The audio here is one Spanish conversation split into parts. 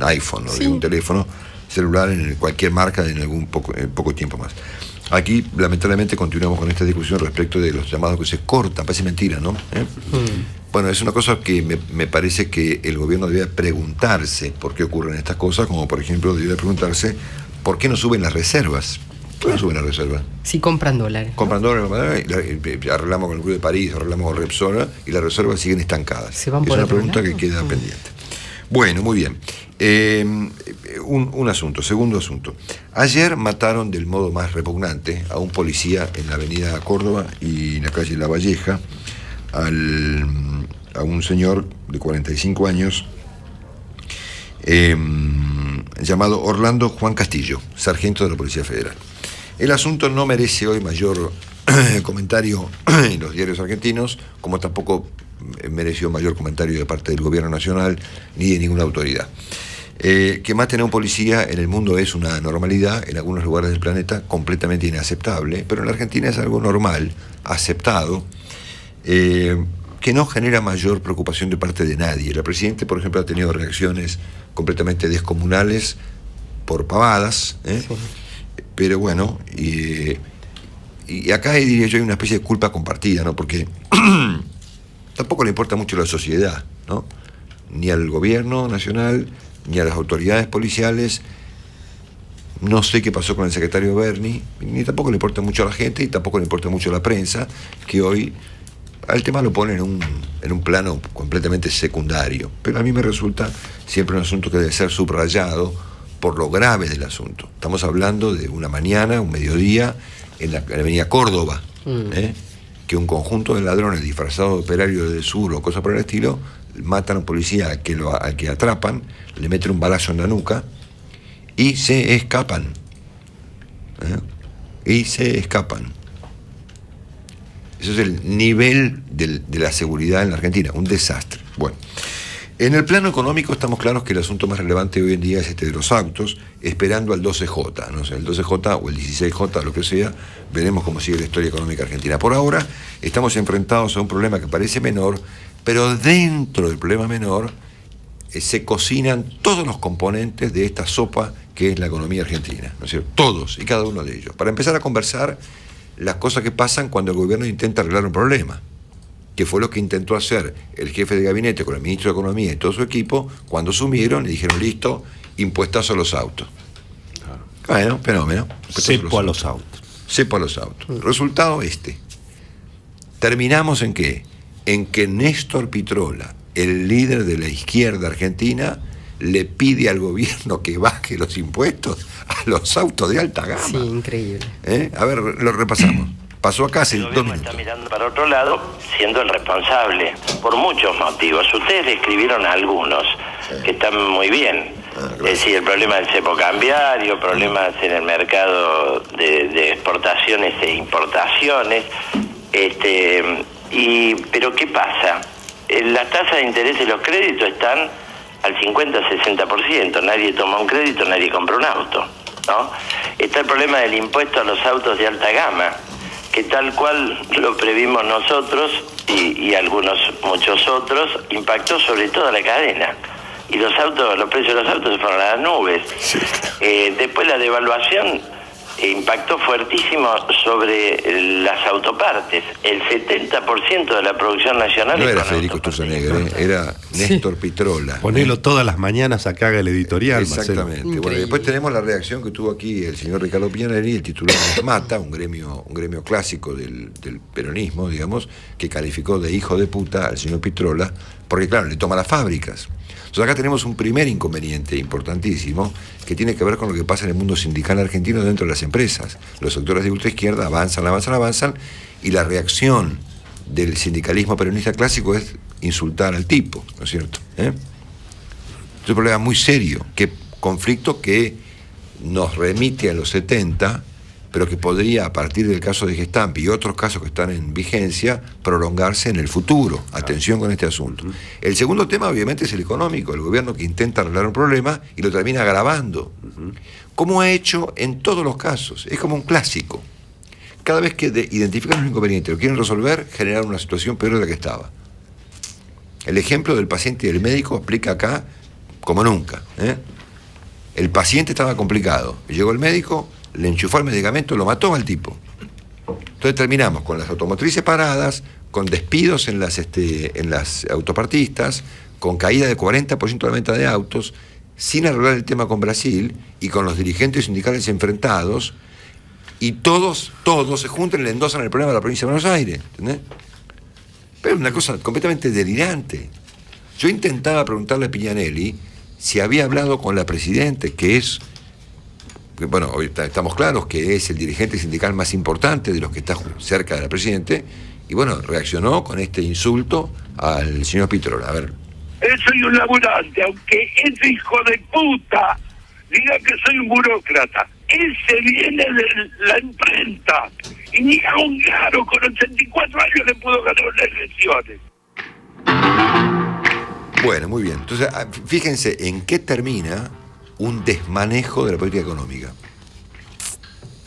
iPhone o de un teléfono celular en cualquier marca en poco tiempo más. Aquí, lamentablemente, continuamos con esta discusión respecto de los llamados que se cortan. Parece mentira, ¿no? Bueno, es una cosa que me parece que el gobierno debe preguntarse por qué ocurren estas cosas, como por ejemplo debe preguntarse por qué no suben las reservas. ¿Por qué no suben las reservas? Sí, compran dólares. Compran dólares, arreglamos con el Club de París, arreglamos con Repsol, y las reservas siguen estancadas. ¿Se van es por una otro pregunta lado? que queda pendiente. Bueno, muy bien. Un asunto, segundo asunto. Ayer mataron del modo más repugnante a un policía en la avenida Córdoba y en la calle La Valleja, a un señor de 45 años llamado Orlando Juan Castillo, sargento de la Policía Federal. El asunto no merece hoy mayor comentario en los diarios argentinos, como tampoco mereció mayor comentario de parte del gobierno nacional ni de ninguna autoridad. Que maten a un policía en el mundo es una normalidad, en algunos lugares del planeta completamente inaceptable, pero en la Argentina es algo normal, aceptado, que no genera mayor preocupación de parte de nadie. La Presidenta, por ejemplo, ha tenido reacciones completamente descomunales por pavadas, sí. Pero bueno, y acá diría yo hay una especie de culpa compartida, ¿no? Porque tampoco le importa mucho a la sociedad, ¿no? Ni al gobierno nacional, ni a las autoridades policiales. No sé qué pasó con el secretario Berni, ni tampoco le importa mucho a la gente, y tampoco le importa mucho a la prensa, que hoy al tema lo pone en un plano completamente secundario. Pero a mí me resulta siempre un asunto que debe ser subrayado por lo grave del asunto. Estamos hablando de una mañana, un mediodía, en la avenida Córdoba, que un conjunto de ladrones disfrazados de operarios del sur o cosas por el estilo matan a un policía al que atrapan, le meten un balazo en la nuca y se escapan. Ese es el nivel de la seguridad en la Argentina, un desastre. Bueno, en el plano económico estamos claros que el asunto más relevante hoy en día es este de los autos, esperando al 12J, no sé, el 12J o el 16J, lo que sea, veremos cómo sigue la historia económica argentina. Por ahora estamos enfrentados a un problema que parece menor, pero dentro del problema menor se cocinan todos los componentes de esta sopa que es la economía argentina, ¿no es cierto? Todos y cada uno de ellos. Para empezar a conversar las cosas que pasan cuando el gobierno intenta arreglar un problema, que fue lo que intentó hacer el jefe de gabinete con el ministro de Economía y todo su equipo cuando asumieron y dijeron, listo, impuestazo a los autos. Bueno, fenómeno. Cepo a los autos. Cepo a los autos. Resultado ¿terminamos en qué? En que Néstor Pitrola, el líder de la izquierda argentina, le pide al gobierno que baje los impuestos a los autos de alta gama. Sí, increíble. A ver, lo repasamos. Pasó acá hace 2 minutos. Está mirando para otro lado, siendo el responsable, por muchos motivos. Ustedes describieron algunos que están muy bien. Es decir, el problema del cepo cambiario, problemas en el mercado de exportaciones e importaciones. Pero ¿qué pasa? Las tasas de interés de los créditos están al 50-60%. Nadie toma un crédito, nadie compra un auto, ¿no? Está el problema del impuesto a los autos de alta gama, que tal cual lo previmos nosotros y muchos otros, impactó sobre toda la cadena. Y los precios de los autos se fueron a las nubes. Sí. Después la devaluación impactó fuertísimo sobre las autopartes. El 70% de la producción nacional... No era Federico Sturzenegger, era Néstor Pitrola. Ponelo todas las mañanas a que haga el editorial. Exactamente. Bueno, después tenemos la reacción que tuvo aquí el señor Ricardo Pianeri, el titular de Mata, un gremio clásico del peronismo, digamos, que calificó de hijo de puta al señor Pitrola, porque claro, le toma las fábricas. Entonces acá tenemos un primer inconveniente importantísimo que tiene que ver con lo que pasa en el mundo sindical argentino dentro de las empresas. Los sectores de ultraizquierda avanzan y la reacción del sindicalismo peronista clásico es insultar al tipo, ¿no es cierto? Es un problema muy serio, conflicto que nos remite a los 70, pero que podría, a partir del caso de Gestampi y otros casos que están en vigencia, prolongarse en el futuro. Atención con este asunto. El segundo tema, obviamente, es el económico. El gobierno que intenta arreglar un problema y lo termina agravando. Como ha hecho en todos los casos. Es como un clásico. Cada vez que identifican un inconveniente y lo quieren resolver, generan una situación peor de la que estaba. El ejemplo del paciente y del médico aplica acá como nunca. El paciente estaba complicado. Llegó el médico, le enchufó el medicamento, lo mató al tipo. Entonces terminamos con las automotrices paradas, con despidos en las autopartistas, con caída de 40% de la venta de autos, sin arreglar el tema con Brasil y con los dirigentes sindicales enfrentados, y todos se juntan y le endosan el problema de la provincia de Buenos Aires, ¿entendés? Pero es una cosa completamente delirante. Yo intentaba preguntarle a Piñanelli si había hablado con la Presidente, que bueno, hoy estamos claros que es el dirigente sindical más importante de los que está cerca de la Presidente, y bueno, reaccionó con este insulto al señor Pitrola. A ver. Soy un laburante, aunque ese hijo de puta diga que soy un burócrata. Ese viene de la imprenta. Y ni a un garo con 84 años le pudo ganar unas elecciones. Bueno, muy bien. Entonces, fíjense en qué termina un desmanejo de la política económica.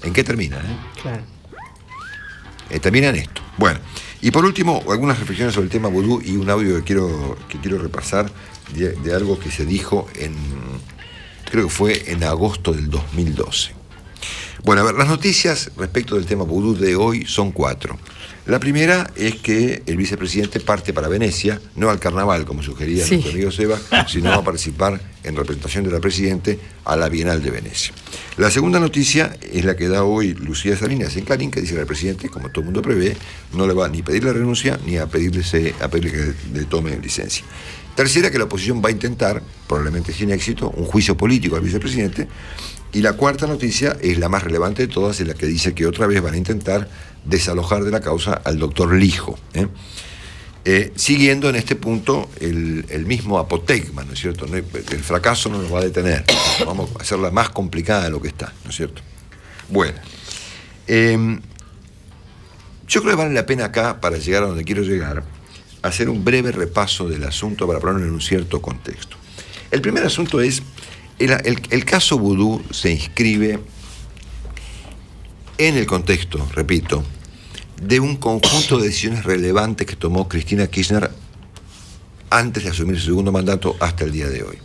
¿En qué termina? Claro. Termina en esto. Bueno, y por último, algunas reflexiones sobre el tema vudú y un audio que quiero repasar de algo que se dijo creo que fue en agosto del 2012. Bueno, a ver, las noticias respecto del tema vudú de hoy son 4. La primera es que el vicepresidente parte para Venecia, no al carnaval, como sugería nuestro amigo Seba, sino a participar en representación de la Presidente a la Bienal de Venecia. La segunda noticia es la que da hoy Lucía Salinas en Clarín, que dice que el presidente, como todo el mundo prevé, no le va ni pedir la renuncia ni a pedirle que le tome licencia. Tercera, que la oposición va a intentar, probablemente sin éxito, un juicio político al vicepresidente. Y la cuarta noticia es la más relevante de todas, es la que dice que otra vez van a intentar desalojar de la causa al doctor Lijo. Siguiendo en este punto el mismo apotegma, ¿no es cierto? El fracaso no nos va a detener, vamos a hacerla más complicada de lo que está, ¿no es cierto? Bueno, yo creo que vale la pena acá, para llegar a donde quiero llegar, hacer un breve repaso del asunto para ponerlo en un cierto contexto. El primer asunto es, el caso vudú se inscribe en el contexto, repito, de un conjunto de decisiones relevantes que tomó Cristina Kirchner antes de asumir su segundo mandato hasta el día de hoy.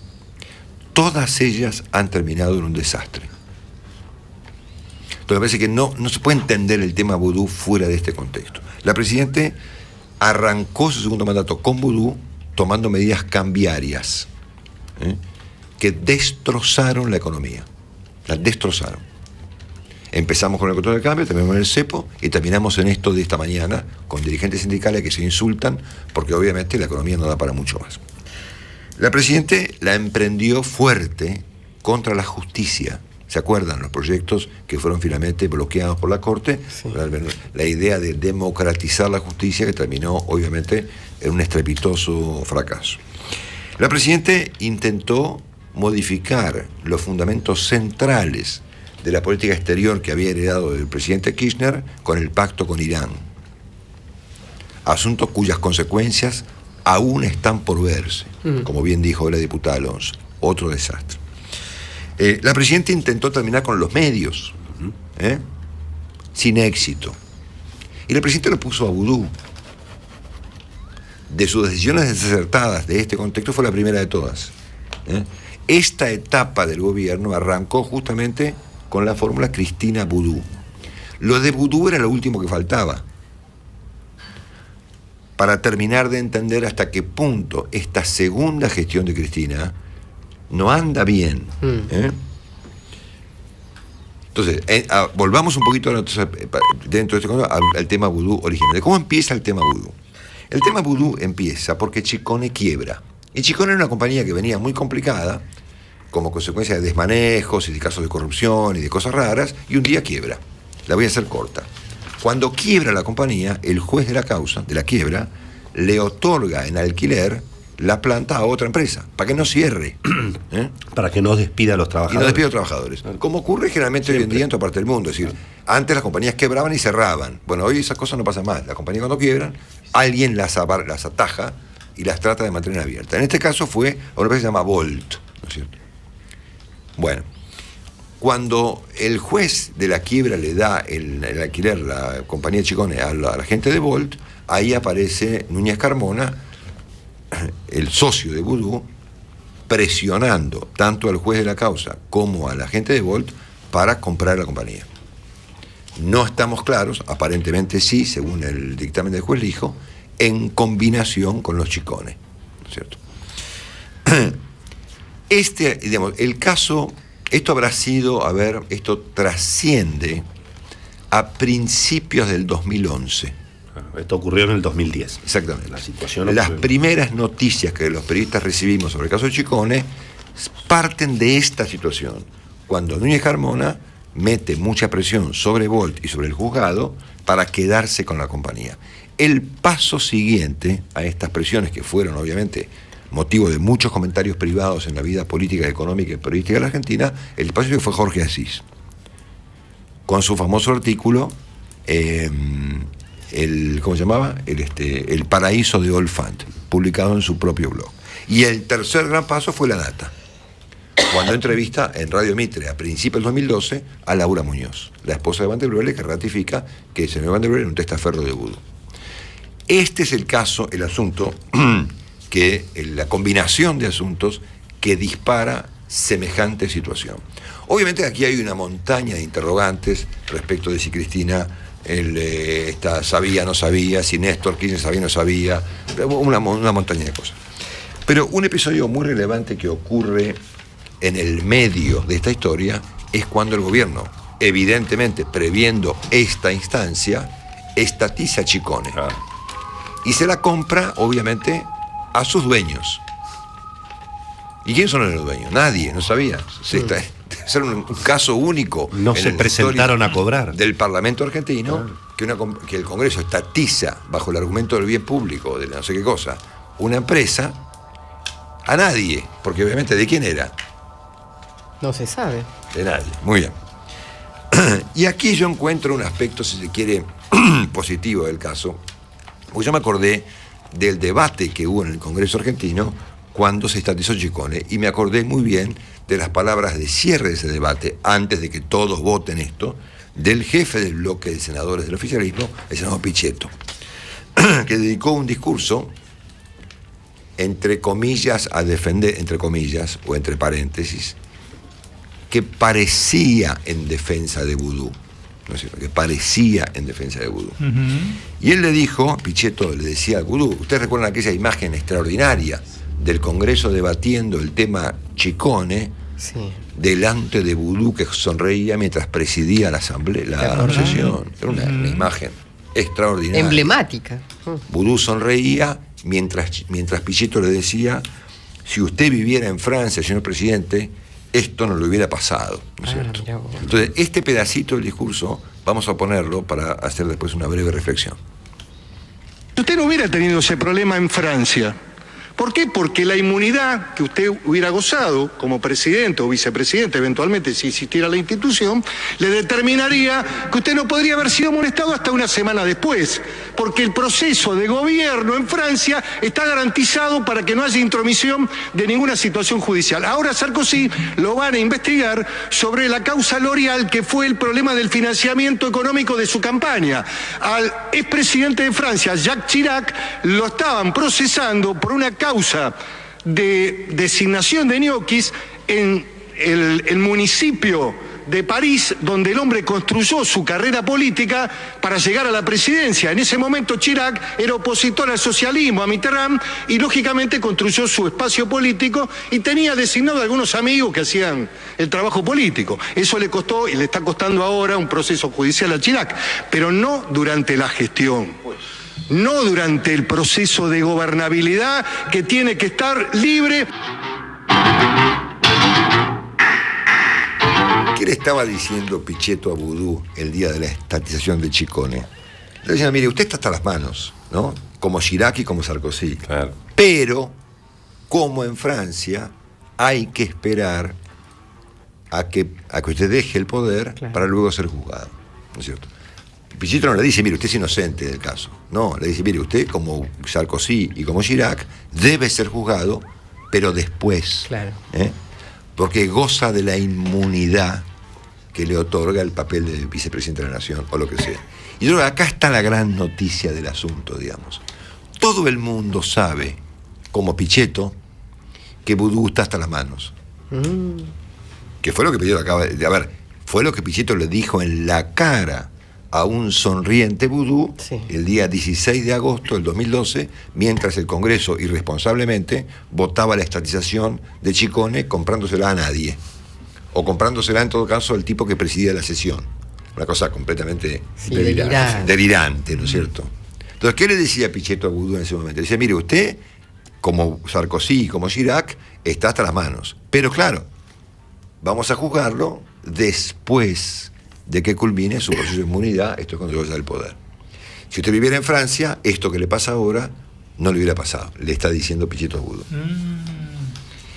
Todas ellas han terminado en un desastre. Entonces me parece que no se puede entender el tema vudú fuera de este contexto. La Presidente arrancó su segundo mandato con vudú tomando medidas cambiarias, que destrozaron la economía. La destrozaron. Empezamos con el control del cambio, terminamos en el cepo y terminamos en esto de esta mañana con dirigentes sindicales que se insultan porque obviamente la economía no da para mucho más. La Presidente la emprendió fuerte contra la justicia. ¿Se acuerdan los proyectos que fueron finalmente bloqueados por la Corte? Sí. La idea de democratizar la justicia, que terminó obviamente en un estrepitoso fracaso. La Presidente intentó modificar los fundamentos centrales de la política exterior que había heredado del presidente Kirchner con el pacto con Irán. Asuntos cuyas consecuencias aún están por verse, como bien dijo la diputada Alonso. Otro desastre. La Presidenta intentó terminar con los medios, sin éxito. Y la Presidenta lo puso a vudú. De sus decisiones desacertadas de este contexto fue la primera de todas. Esta etapa del gobierno arrancó justamente con la fórmula Cristina Vudú. Lo de vudú era lo último que faltaba para terminar de entender hasta qué punto esta segunda gestión de Cristina no anda bien. Entonces, volvamos un poquito dentro de este al tema vudú original. ¿Cómo empieza el tema vudú? El tema vudú empieza porque Chicone quiebra. Y Chicone era una compañía que venía muy complicada, como consecuencia de desmanejos y de casos de corrupción y de cosas raras, y un día quiebra. La voy a hacer corta. Cuando quiebra la compañía, el juez de la causa, de la quiebra, le otorga en alquiler la planta a otra empresa, para que no cierre. Para que no despida a los trabajadores. Y no despida a los trabajadores. Como ocurre generalmente hoy en día en toda parte del mundo. Es decir, antes las compañías quebraban y cerraban. Bueno, hoy esas cosas no pasan más. Las compañías cuando quiebran, alguien las ataja y las trata de mantener abiertas. En este caso fue a una empresa que se llama Volt, ¿no es cierto? Bueno, cuando el juez de la quiebra le da el alquiler, la compañía Chicone, a la gente de Volt, ahí aparece Núñez Carmona, el socio de vudú, presionando tanto al juez de la causa como a la gente de Volt para comprar la compañía. No estamos claros, aparentemente sí, según el dictamen del juez Lijo, en combinación con los chicones, ¿no es cierto? Digamos, el caso, esto habrá sido, esto trasciende a principios del 2011. Esto ocurrió en el 2010. Exactamente. La situación Las primeras noticias que los periodistas recibimos sobre el caso de Chicone parten de esta situación, cuando Núñez Carmona mete mucha presión sobre Volt y sobre el juzgado para quedarse con la compañía. El paso siguiente a estas presiones, que fueron obviamente motivo de muchos comentarios privados en la vida política, económica y periodística de la Argentina, el paso que fue Jorge Asís, con su famoso artículo, ¿cómo se llamaba? El paraíso de Olfant, publicado en su propio blog. Y el tercer gran paso fue La Data, cuando entrevista en Radio Mitre a principios del 2012 a Laura Muñoz, la esposa de Van der Broele, que ratifica que el señor Van der Broele era un testaferro de vudú. Este es el caso, el asunto, la combinación de asuntos que dispara semejante situación. Obviamente aquí hay una montaña de interrogantes respecto de si Cristina sabía, no sabía, si Néstor Kirchner sabía, no sabía, una montaña de cosas. Pero un episodio muy relevante que ocurre en el medio de esta historia es cuando el gobierno, evidentemente previendo esta instancia, estatiza Chicone. Y se la compra, obviamente, a sus dueños. ¿Y quiénes son los dueños? Nadie, no sabía. Debe ser un caso único. No se presentaron a cobrar. Del Parlamento argentino, que el Congreso estatiza, bajo el argumento del bien público, de no sé qué cosa, una empresa a nadie. Porque obviamente, ¿de quién era? No se sabe. De nadie. Muy bien. Y aquí yo encuentro un aspecto, si se quiere, positivo del caso. Porque yo me acordé del debate que hubo en el Congreso argentino cuando se estatizó Chicone, y me acordé muy bien de las palabras de cierre de ese debate, antes de que todos voten esto, del jefe del bloque de senadores del oficialismo, el senador Pichetto, que dedicó un discurso, entre comillas, a defender, entre comillas, o entre paréntesis, que parecía en defensa de vudú. ¿No es cierto? Que parecía en defensa de vudú. Y él le dijo, Pichetto le decía al vudú, ustedes recuerdan aquella imagen extraordinaria del Congreso debatiendo el tema Chicone, sí, delante de vudú que sonreía mientras presidía la asamblea, la sesión. Era una imagen extraordinaria. Emblemática. Vudú sonreía mientras Pichetto le decía, si usted viviera en Francia, señor presidente, esto no le hubiera pasado, ¿no es cierto? Entonces, este pedacito del discurso vamos a ponerlo para hacer después una breve reflexión. Usted no hubiera tenido ese problema en Francia. ¿Por qué? Porque la inmunidad que usted hubiera gozado como presidente o vicepresidente, eventualmente si existiera la institución, le determinaría que usted no podría haber sido molestado hasta una semana después, porque el proceso de gobierno en Francia está garantizado para que no haya intromisión de ninguna situación judicial. Ahora Sarkozy lo van a investigar sobre la causa L'Oréal, que fue el problema del financiamiento económico de su campaña. Al expresidente de Francia, Jacques Chirac, lo estaban procesando por una causa de designación de ñoquis en el municipio de París, donde el hombre construyó su carrera política para llegar a la presidencia. En ese momento Chirac era opositor al socialismo, a Mitterrand, y lógicamente construyó su espacio político y tenía designado a algunos amigos que hacían el trabajo político. Eso le costó y le está costando ahora un proceso judicial a Chirac, pero no durante la gestión. No durante el proceso de gobernabilidad, que tiene que estar libre. ¿Qué le estaba diciendo Pichetto a vudú el día de la estatización de Chicone? Le decía, mire, usted está hasta las manos, ¿no? Como Chirac y como Sarkozy. Claro. Pero, como en Francia, hay que esperar a que usted deje el poder, claro, para luego ser juzgado, ¿no es cierto? Pichetto no le dice, mire, usted es inocente del caso. No, le dice, mire, usted como Sarkozy y como Chirac debe ser juzgado, pero después. Claro. Porque goza de la inmunidad que le otorga el papel de vicepresidente de la Nación, o lo que sea. Y yo creo que acá está la gran noticia del asunto, digamos. Todo el mundo sabe, como Pichetto, que Vudú está hasta las manos. Que fue lo que Pichetto acaba de... A ver, fue lo que Pichetto le dijo en la cara a un sonriente Vudú el día 16 de agosto del 2012, mientras el Congreso irresponsablemente votaba la estatización de Chicone comprándosela a nadie. O comprándosela en todo caso al tipo que presidía la sesión. Una cosa completamente delirante, ¿no es cierto? Entonces, ¿qué le decía Pichetto a Vudú en ese momento? Le decía, mire, usted, como Sarkozy y como Chirac, está hasta las manos. Pero claro, vamos a juzgarlo después de que culmine su proceso de inmunidad, esto es cuando vaya al poder. Si usted viviera en Francia, esto que le pasa ahora no le hubiera pasado, le está diciendo Pichetto a Vudú.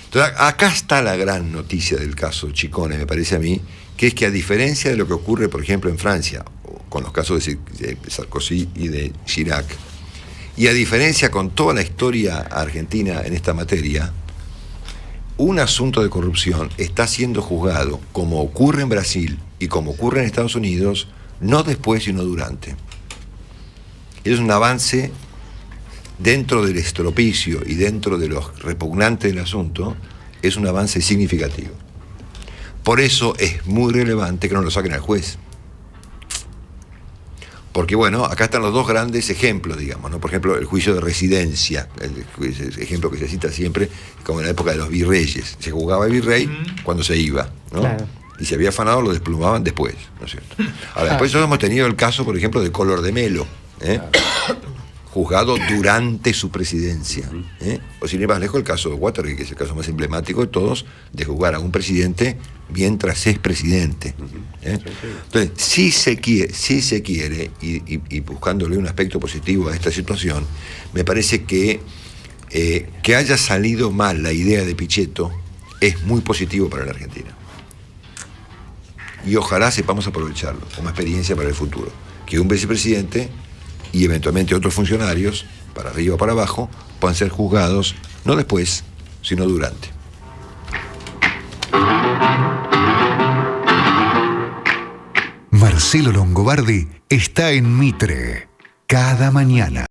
Entonces, acá está la gran noticia del caso Chicone, me parece a mí, que es que a diferencia de lo que ocurre, por ejemplo, en Francia, con los casos de Sarkozy y de Chirac, y a diferencia con toda la historia argentina en esta materia, un asunto de corrupción está siendo juzgado, como ocurre en Brasil y como ocurre en Estados Unidos, no después sino durante. Es un avance dentro del estropicio y dentro de los repugnantes del asunto, es un avance significativo. Por eso es muy relevante que no lo saquen al juez. Porque bueno, acá están los dos grandes ejemplos, digamos, ¿no? Por ejemplo, el juicio de residencia, el ejemplo que se cita siempre, como en la época de los virreyes. Se juzgaba el virrey cuando se iba, ¿no? Claro. Y si había afanado lo desplumaban después, ¿no es cierto? Ahora, después hemos tenido el caso, por ejemplo, de Collor de Mello, juzgado durante su presidencia. O sin ir más lejos, el caso de Watergate, que es el caso más emblemático de todos, de juzgar a un presidente mientras es presidente. Entonces, si se quiere, y buscándole un aspecto positivo a esta situación, me parece que haya salido mal la idea de Pichetto es muy positivo para la Argentina. Y ojalá sepamos aprovecharlo como experiencia para el futuro. Que un vicepresidente y eventualmente otros funcionarios, para arriba o para abajo, puedan ser juzgados no después, sino durante. Marcelo Longobardi está en Mitre cada mañana.